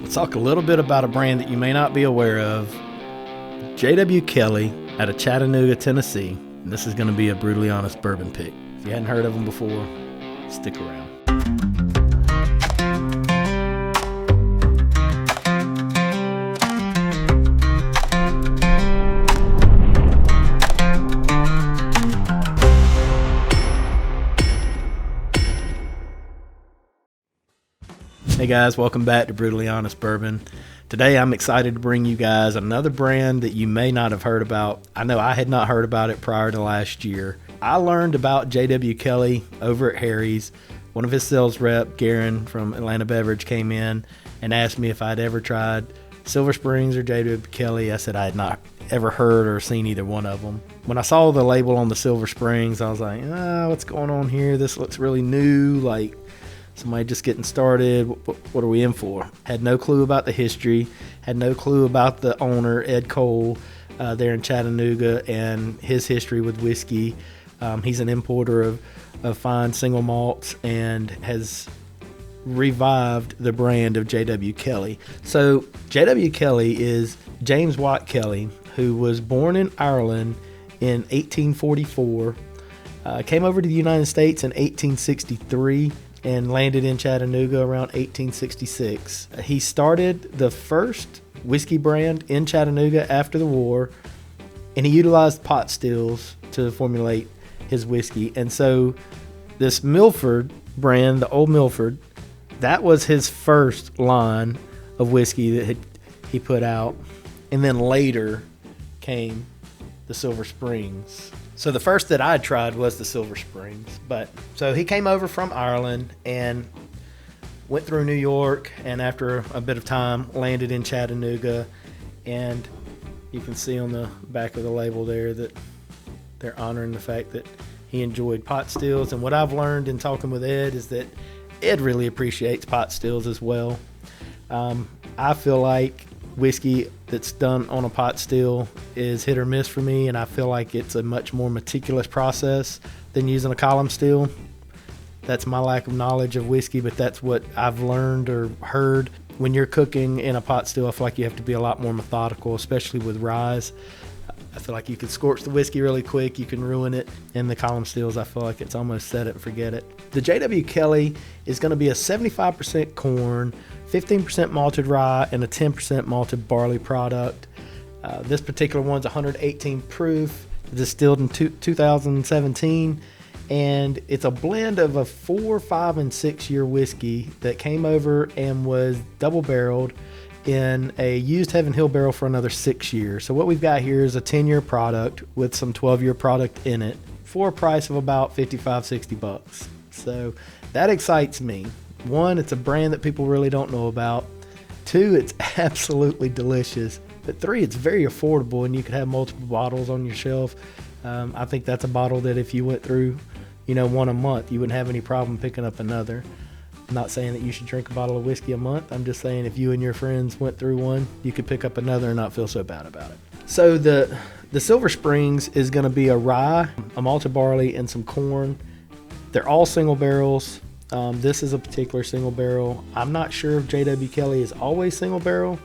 Let's talk a little bit about a brand that you may not be aware of. J.W. Kelly out of Chattanooga, Tennessee. And this is going to be a Brutally Honest Bourbon pick. If you hadn't heard of them before, stick around. Hey guys, welcome back to Brutally Honest Bourbon. Today I'm excited to bring you guys another brand that you may not have heard about. I know I had not heard about it prior to last year. I learned about J.W. Kelly over at Harry's. One of his sales rep, Garen from Atlanta Beverage, came in and asked me if I'd ever tried Silver Springs or J.W. Kelly. I said I had not ever heard or seen either one of them. When I saw the label on the Silver Springs, I was like, what's going on here? This looks really new, like somebody just getting started. What are we in for? Had no clue about the history. Had no clue about the owner, Ed Cole, there in Chattanooga, and his history with whiskey. He's an importer of fine single malts and has revived the brand of J.W. Kelly. So J.W. Kelly is James Watt Kelly, who was born in Ireland in 1844, came over to the United States in 1863, and landed in Chattanooga around 1866. He started the first whiskey brand in Chattanooga after the war, and he utilized pot stills to formulate his whiskey. And so this Milford brand, the Old Milford, that was his first line of whiskey that he put out. And then later came the Silver Springs. So the first that I tried was the Silver Springs. So he came over from Ireland and went through New York, and after a bit of time landed in Chattanooga. And you can see on the back of the label there that they're honoring the fact that he enjoyed pot stills. And what I've learned in talking with Ed is that Ed really appreciates pot stills as well. I feel like whiskey that's done on a pot still is hit or miss for me, and I feel like it's a much more meticulous process than using a column still. That's my lack of knowledge of whiskey, but that's what I've learned or heard. When you're cooking in a pot still, I feel like you have to be a lot more methodical, especially with rye. I feel like you can scorch the whiskey really quick, you can ruin it. In the column stills, I feel like it's almost set it and forget it. The J.W. Kelly is going to be a 75% corn, 15% malted rye, and a 10% malted barley product. This particular one's 118 proof, distilled in 2017, and it's a blend of a 4, 5, and 6 year whiskey that came over and was double barreled in a used Heaven Hill barrel for another 6 years. So what we've got here is a 10-year product with some 12-year product in it for a price of about $55-$60. So that excites me. One, it's a brand that people really don't know about. Two, it's absolutely delicious. But three, it's very affordable, and you could have multiple bottles on your shelf. I think that's a bottle that if you went through, one a month, you wouldn't have any problem picking up another. I'm not saying that you should drink a bottle of whiskey a month. I'm just saying if you and your friends went through one, you could pick up another and not feel so bad about it. So the Silver Springs is going to be a rye, a malted barley, and some corn. They're all single barrels. This is a particular single barrel. I'm not sure if J.W. Kelly is always single barrel,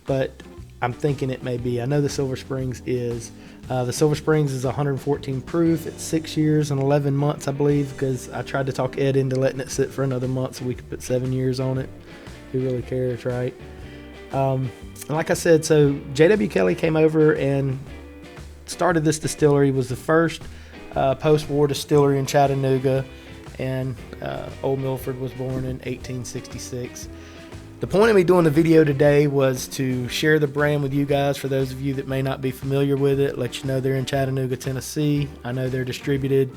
but I'm thinking it may be. I know the Silver Springs is. The Silver Springs is 114 proof. It's 6 years and 11 months, I believe, because I tried to talk Ed into letting it sit for another month so we could put 7 years on it. Who really cares, right? And like I said, so J.W. Kelly came over and started this distillery. Was the first post-war distillery in Chattanooga, and Old Milford was born in 1866. The point of me doing the video today was to share the brand with you guys. For those of you that may not be familiar with it, let you know they're in Chattanooga, Tennessee. I know they're distributed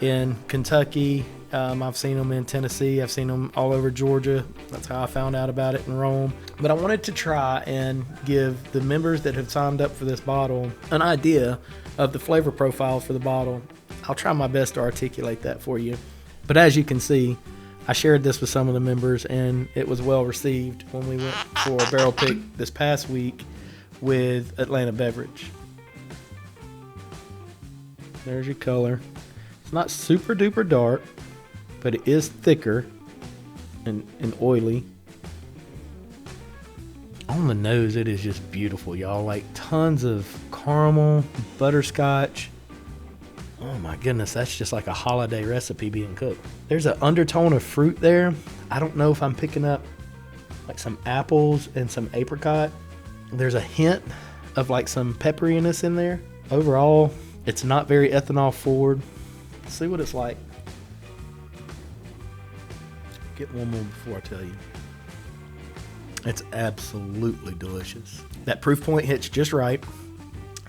in Kentucky. I've seen them in Tennessee. I've seen them all over Georgia. That's how I found out about it in Rome. But I wanted to try and give the members that have signed up for this bottle an idea of the flavor profile for the bottle. I'll try my best to articulate that for you. But as you can see, I shared this with some of the members, and it was well received when we went for a barrel pick this past week with Atlanta Beverage. There's your color. It's not super duper dark, but it is thicker and oily. On the nose, it is just beautiful, y'all. Like tons of caramel, butterscotch. Oh my goodness, that's just like a holiday recipe being cooked. There's an undertone of fruit there. I don't know if I'm picking up like some apples and some apricot. There's a hint of like some pepperiness in there. Overall, it's not very ethanol forward. Let's see what it's like. Get one more before I tell you. It's absolutely delicious. That proof point hits just right.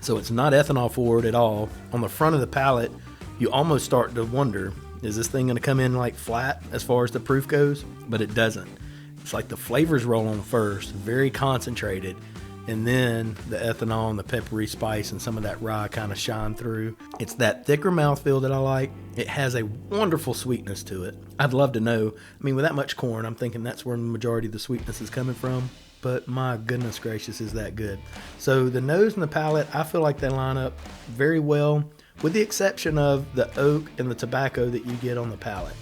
So it's not ethanol forward at all. On the front of the palate, you almost start to wonder, is this thing going to come in like flat as far as the proof goes? But it doesn't. It's like the flavors roll on first, very concentrated, and then the ethanol and the peppery spice and some of that rye kind of shine through. It's that thicker mouthfeel that I like. It has a wonderful sweetness to it. I'd love to know. I mean, with that much corn, I'm thinking that's where the majority of the sweetness is coming from. But my goodness gracious, is that good. So the nose and the palate, I feel like they line up very well, with the exception of the oak and the tobacco that you get on the palate.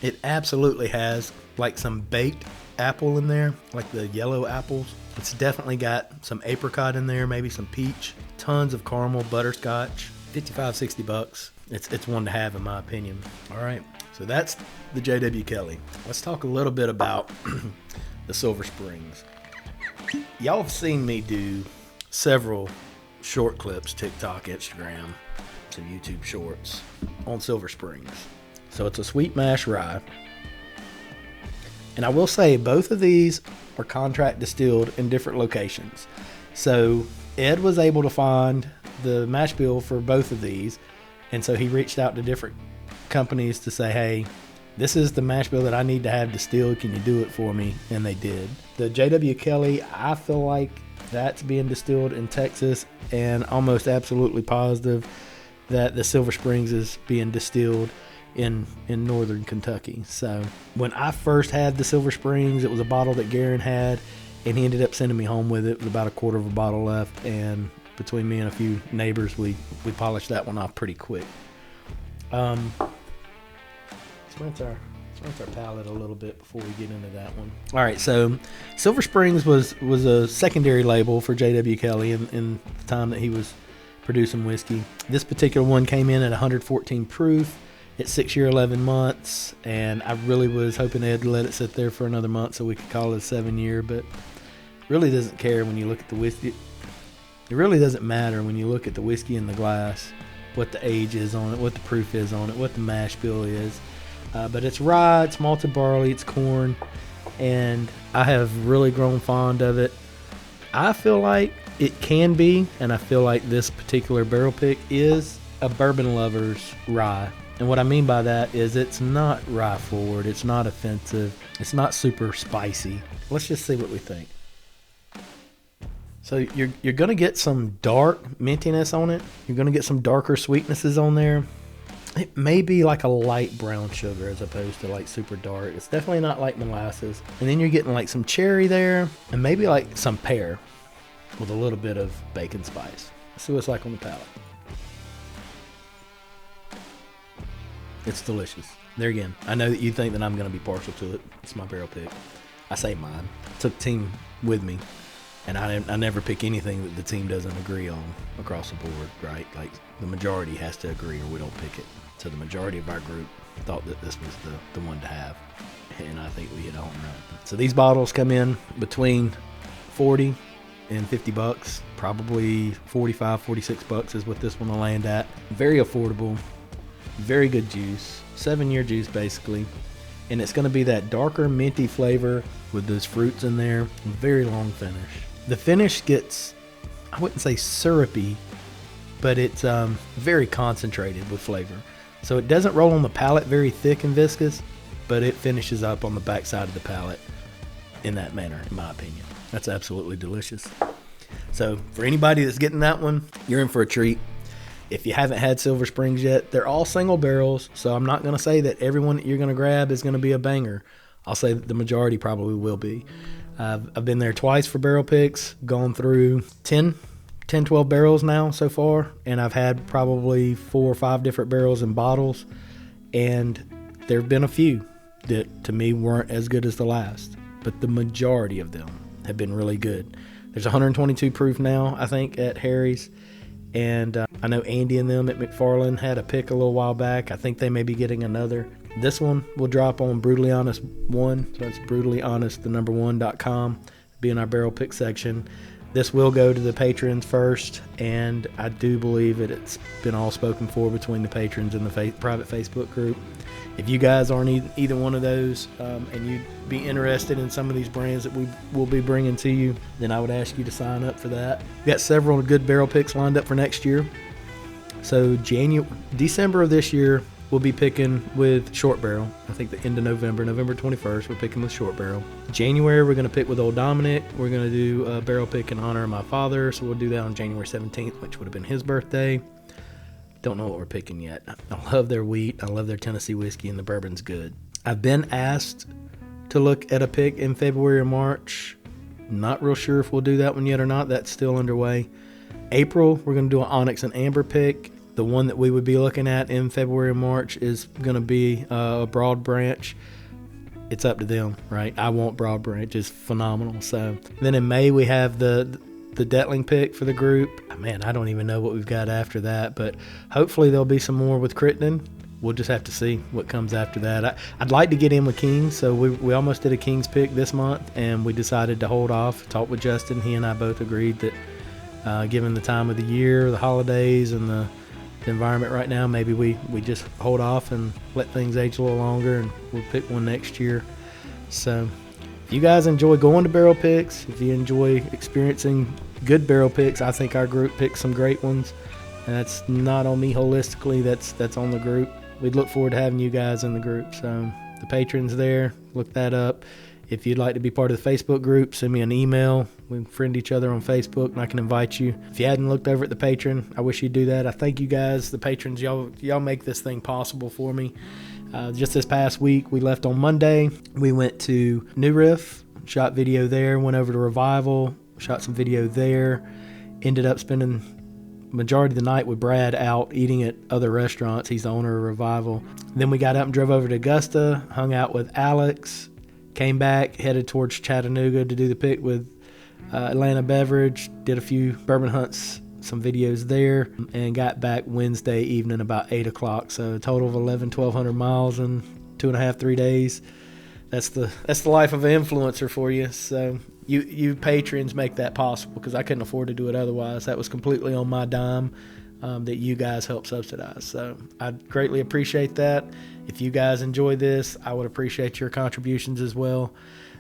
It absolutely has like some baked apple in there, like the yellow apples. It's definitely got some apricot in there, maybe some peach, tons of caramel, butterscotch, $55-$60. It's one to have in my opinion. All right, so that's the J.W. Kelly. Let's talk a little bit about the Silver Springs. Y'all have seen me do several short clips, TikTok, Instagram, some YouTube shorts on Silver Springs. So it's a sweet mash rye. And I will say both of these are contract distilled in different locations. So Ed was able to find the mash bill for both of these. And so he reached out to different companies to say, hey, this is the mash bill that I need to have distilled. Can you do it for me? And they did. The J.W. Kelly, I feel like that's being distilled in Texas, and almost absolutely positive that the Silver Springs is being distilled in northern Kentucky. So when I first had the Silver Springs, it was a bottle that Garen had, and he ended up sending me home with it with about a quarter of a bottle left. And between me and a few neighbors, we polished that one off pretty quick. Rinse our palate a little bit before we get into that one. All right, so Silver Springs was a secondary label for J.W. Kelly in the time that he was producing whiskey. This particular one came in at 114 proof. It's 6 year, 11 months, and I really was hoping Ed let it sit there for another month so we could call it a 7 year, but really doesn't care when you look at the whiskey. It really doesn't matter when you look at the whiskey in the glass, what the age is on it, what the proof is on it, what the mash bill is. But it's rye, it's malted barley, it's corn, and I have really grown fond of it. I feel like it can be, and I feel like this particular barrel pick is a bourbon lover's rye. And what I mean by that is it's not rye forward, it's not offensive, it's not super spicy. Let's just see what we think. So you're going to get some dark mintiness on it. You're going to get some darker sweetnesses on there. It may be like a light brown sugar as opposed to like super dark. It's definitely not like molasses. And then you're getting like some cherry there and maybe like some pear with a little bit of bacon spice. Let's see what it's like on the palate. It's delicious. There again, I know that you think that I'm going to be partial to it. It's my barrel pick. I say mine. Took the team with me. And I never pick anything that the team doesn't agree on across the board, right? Like the majority has to agree or we don't pick it. So the majority of our group thought that this was the one to have. And I think we hit a home run. So these bottles come in between 40 and $50. Probably 45, 46 bucks is what this one will land at. Very affordable. Very good juice. 7 year juice basically. And it's going to be that darker minty flavor with those fruits in there. Very long finish. The finish gets, I wouldn't say syrupy, but it's very concentrated with flavor. So it doesn't roll on the palate very thick and viscous, but it finishes up on the backside of the palate in that manner, in my opinion. That's absolutely delicious. So for anybody that's getting that one, you're in for a treat. If you haven't had Silver Springs yet, they're all single barrels, so I'm not going to say that everyone that you're going to grab is going to be a banger. I'll say that the majority probably will be. I've been there twice for barrel picks, gone through 10, 12 barrels now so far, and I've had probably 4 or 5 different barrels and bottles, and there have been a few that to me weren't as good as the last, but the majority of them have been really good. There's 122 proof now, I think, at Harry's. And I know Andy and them at McFarland had a pick a little while back. I think they may be getting another. This one will drop on Brewtally Honest 1. So it's BrewtallyHonest1.com. Be in our barrel pick section. This will go to the patrons first, and I do believe that it's been all spoken for between the patrons and the private Facebook group. If you guys aren't either one of those, and you'd be interested in some of these brands that we will be bringing to you, then I would ask you to sign up for that. We've got several good barrel picks lined up for next year. So December of this year, we'll be picking with short barrel. I think the end of November 21st, we're picking with short barrel. January, we're going to pick with Old Dominic. We're going to do a barrel pick in honor of my father, so we'll do that on January 17th, which would have been his birthday. Don't know what we're picking yet. I love their wheat. I love their Tennessee whiskey, and the bourbon's good. I've been asked to look at a pick in February or March. Not real sure if we'll do that one yet or not. That's still underway. April, we're going to do an Onyx and Amber pick. The one that we would be looking at in February or March is going to be a Broad Branch. It's up to them, right? I want Broad Branch. It's phenomenal. So then in May, we have the Detling pick for the group. Man, I don't even know what we've got after that, but hopefully there'll be some more with Crittenden. We'll just have to see what comes after that. I'd like to get in with Kings, so we almost did a Kings pick this month, and we decided to hold off. Talked with Justin. He and I both agreed that given the time of the year, the holidays, and the environment right now, maybe we just hold off and let things age a little longer, and we'll pick one next year. So if you guys enjoy going to barrel picks, if you enjoy experiencing good barrel picks, I think our group picks some great ones. And that's not on me holistically, that's on the group. We'd look forward to having you guys in the group. So the patrons there, look that up. If you'd like to be part of the Facebook group, send me an email. We can friend each other on Facebook, and I can invite you. If you hadn't looked over at the Patreon, I wish you'd do that. I thank you guys, the patrons. Y'all make this thing possible for me. Just this past week, we left on Monday. We went to New Riff, shot video there, went over to Revival, shot some video there. Ended up spending majority of the night with Brad out eating at other restaurants. He's the owner of Revival. Then we got up and drove over to Augusta, hung out with Alex, came back, headed towards Chattanooga to do the pick with Atlanta Beverage, did a few bourbon hunts, some videos there, and got back Wednesday evening about 8 o'clock. So a total of 1,200 miles in 2.5, 3 days. That's the life of an influencer for you. So you patrons make that possible, because I couldn't afford to do it otherwise. That was completely on my dime, that you guys help subsidize. So I greatly appreciate that. If you guys enjoy this, I would appreciate your contributions as well.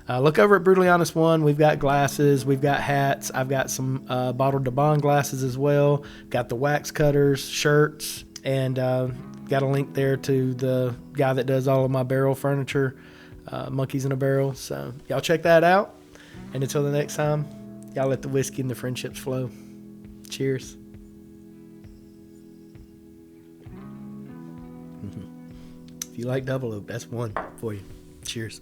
Look over at Brewtally Honest 1. We've got glasses. We've got hats. I've got some bottled to bond glasses as well. Got the wax cutters, shirts, and got a link there to the guy that does all of my barrel furniture, Monkeys in a Barrel. So y'all check that out. And until the next time, y'all let the whiskey and the friendships flow. Cheers. If you like double oak, that's one for you. Cheers.